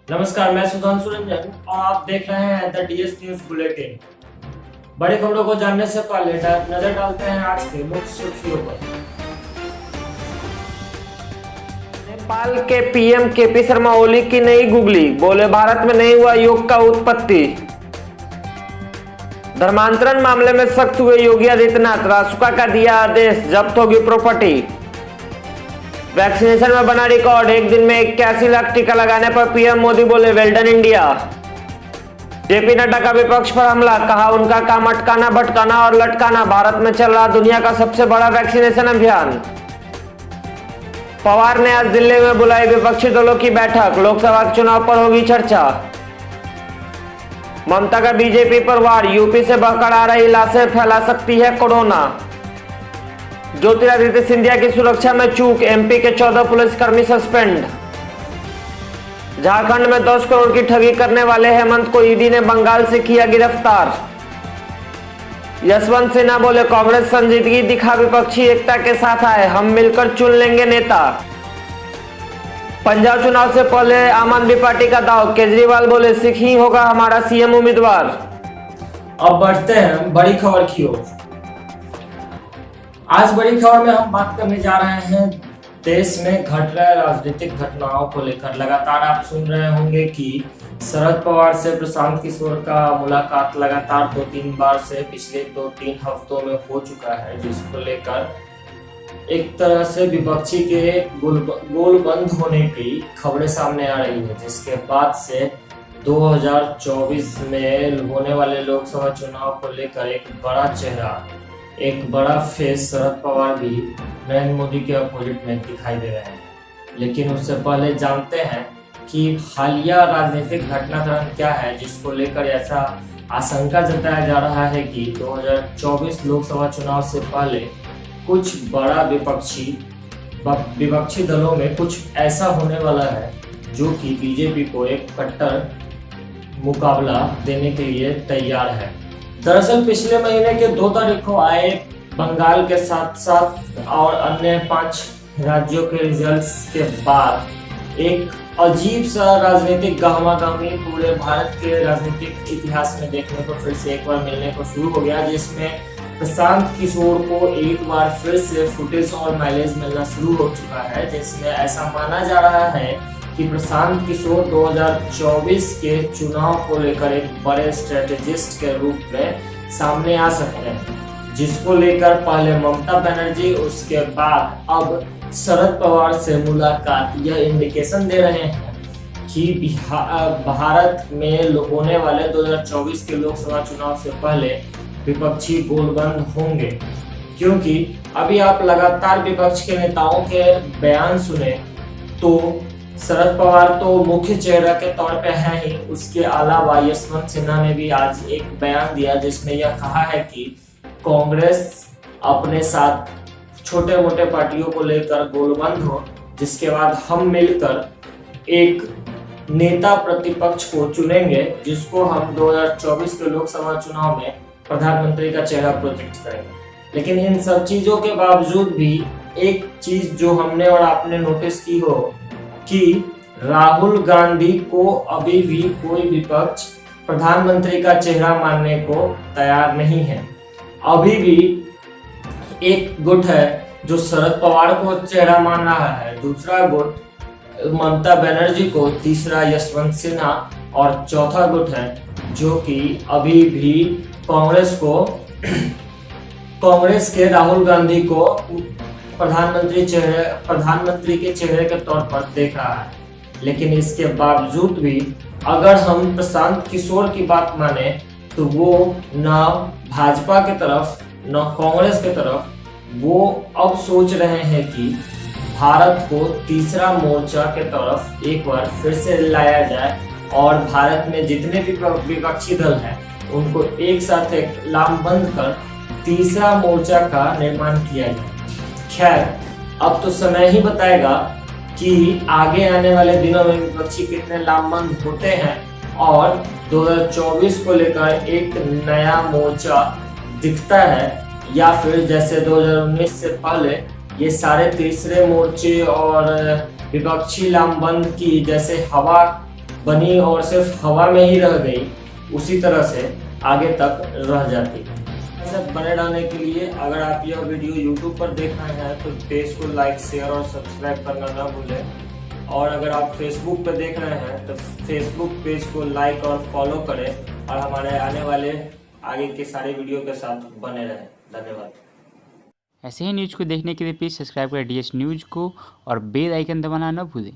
नमस्कार, मैं सुधांशु रंजन और आप देख रहे हैं द डीएस न्यूज बुलेटिन। बड़ी खबरों को जानने से पहले नजर डालते हैं आज के मुख्य सुर्खियों पर। नेपाल के पीएम केपी शर्मा ओली की नई गुगली, बोले भारत में नहीं हुआ योग का उत्पत्ति। धर्मांतरण मामले में सख्त हुए योगी आदित्यनाथ, रासुका का दिया आदेश, जब्त होगी प्रॉपर्टी। वैक्सीनेशन में बना रिकॉर्ड, एक दिन में 81 लाख टीका लगाने पर पीएम मोदी बोले well done India. JP Nadda का विपक्ष पर हमला, कहा उनका काम अटकाना, भटकाना और लटकाना। भारत में चल रहा दुनिया का सबसे बड़ा वैक्सीनेशन अभियान। पवार ने आज दिल्ली में बुलाई विपक्षी दलों की बैठक, लोकसभा चुनाव पर होगी चर्चा। ममता का बीजेपी पर वार, यूपी से बहकर आ रही लाशें फैला सकती है कोरोना। ज्योतिरादित्य सिंधिया की सुरक्षा में चूक, एमपी के 14 पुलिसकर्मी सस्पेंड। झारखंड में 10 करोड़ की ठगी करने वाले हेमंत को ईडी ने बंगाल से किया गिरफ्तार। यशवंत सिन्हा बोले कांग्रेस संजीदगी दिखा विपक्षी एकता के साथ आए, हम मिलकर चुन लेंगे नेता। पंजाब चुनाव से पहले आम आदमी पार्टी का दाव, केजरीवाल बोले सिख ही होगा हमारा सीएम उम्मीदवार। अब बढ़ते हैं बड़ी खबर की ओर। आज बड़ी खबर में हम बात करने जा रहे हैं देश में घट रहे राजनीतिक घटनाओं को लेकर। लगातार आप सुन रहे होंगे कि शरद पवार से प्रशांत किशोर का मुलाकात लगातार 2-3 बार से पिछले 2-3 हफ्तों में हो चुका है, जिसको लेकर एक तरह से विपक्षी के गोल बंद होने की खबरें सामने आ रही है, जिसके बाद से 2024 में होने वाले लोकसभा चुनाव को लेकर एक बड़ा चेहरा, एक बड़ा फेस शरद पवार भी नरेंद्र मोदी के अपोजिट में दिखाई दे रहे हैं। लेकिन उससे पहले जानते हैं कि हालिया राजनीतिक घटनाक्रम क्या है, जिसको लेकर ऐसा आशंका जताया जा रहा है कि 2024 लोकसभा चुनाव से पहले कुछ बड़ा विपक्षी दलों में कुछ ऐसा होने वाला है जो कि बीजेपी को एक कट्टर मुकाबला देने के लिए तैयार है। दरअसल पिछले महीने के 2 तारीख को आए बंगाल के साथ साथ और अन्य 5 राज्यों के रिजल्ट्स के बाद एक अजीब सा राजनीतिक गहमागहमी पूरे भारत के राजनीतिक इतिहास में देखने को फिर से एक बार मिलने को शुरू हो गया, जिसमें प्रशांत किशोर को एक बार फिर से फुटेज और माइलेज मिलना शुरू हो चुका है, जिसमें ऐसा माना जा रहा है कि प्रशांत किशोर 2024 के चुनाव को लेकर एक बड़े स्ट्रेटेजिस्ट के रूप में सामने आ सकते हैं, जिसको लेकर पहले ममता बनर्जी, उसके बाद अब शरद पवार से मुलाकात यह इंडिकेशन दे रहे हैं कि भारत में होने वाले 2024 के लोकसभा चुनाव से पहले विपक्षी गोलबंद होंगे। क्योंकि अभी आप लगातार विपक्ष के नेताओं के बयान सुने तो शरद पवार तो मुख्य चेहरा के तौर पे हैं ही, उसके अलावा यशवंत सिन्हा ने भी आज एक बयान दिया जिसमें यह कहा है कि कांग्रेस अपने साथ छोटे मोटे पार्टियों को लेकर गोलबंद हो, जिसके बाद हम मिलकर एक नेता प्रतिपक्ष को चुनेंगे, जिसको हम 2024 के लोकसभा चुनाव में प्रधानमंत्री का चेहरा प्रोजेक्ट करेंगे। लेकिन इन सब चीजों के बावजूद भी एक चीज जो हमने और आपने नोटिस की हो कि राहुल गांधी को अभी भी कोई विपक्ष प्रधानमंत्री का चेहरा मानने को तैयार नहीं है। अभी भी एक गुट है जो शरद पवार को चेहरा मान रहा है, दूसरा गुट ममता बनर्जी को, तीसरा यशवंत सिन्हा और चौथा गुट है जो कि अभी भी कांग्रेस के राहुल गांधी को प्रधानमंत्री के चेहरे के तौर पर देख रहा है। लेकिन इसके बावजूद भी अगर हम प्रशांत किशोर की बात माने तो वो न भाजपा के तरफ न कांग्रेस के तरफ, वो अब सोच रहे हैं कि भारत को तीसरा मोर्चा के तरफ एक बार फिर से लाया जाए और भारत में जितने भी विपक्षी दल हैं उनको एक साथ लामबंद कर तीसरा मोर्चा का निर्माण किया जाए। खैर, अब तो समय ही बताएगा कि आगे आने वाले दिनों में विपक्षी कितने लामबंद होते हैं और 2024 को लेकर एक नया मोर्चा दिखता है या फिर जैसे 2019 से पहले ये सारे तीसरे मोर्चे और विपक्षी लामबंद की जैसे हवा बनी और सिर्फ हवा में ही रह गई, उसी तरह से आगे तक रह जाती। ऐसे बने रहने के लिए अगर आप यह वीडियो YouTube पर देख रहे हैं तो पेज को लाइक, शेयर और सब्सक्राइब करना ना भूलें। और अगर आप Facebook पे देख रहे हैं तो Facebook पेज को लाइक और फॉलो करें और हमारे आने वाले आगे के सारे वीडियो के साथ बने रहें। धन्यवाद। ऐसे ही न्यूज़ को देखने के लिए प्लीज़ सब्सक्राइब करें डीएस न्यूज़ को और बेल आइकन दबाना न भूलें।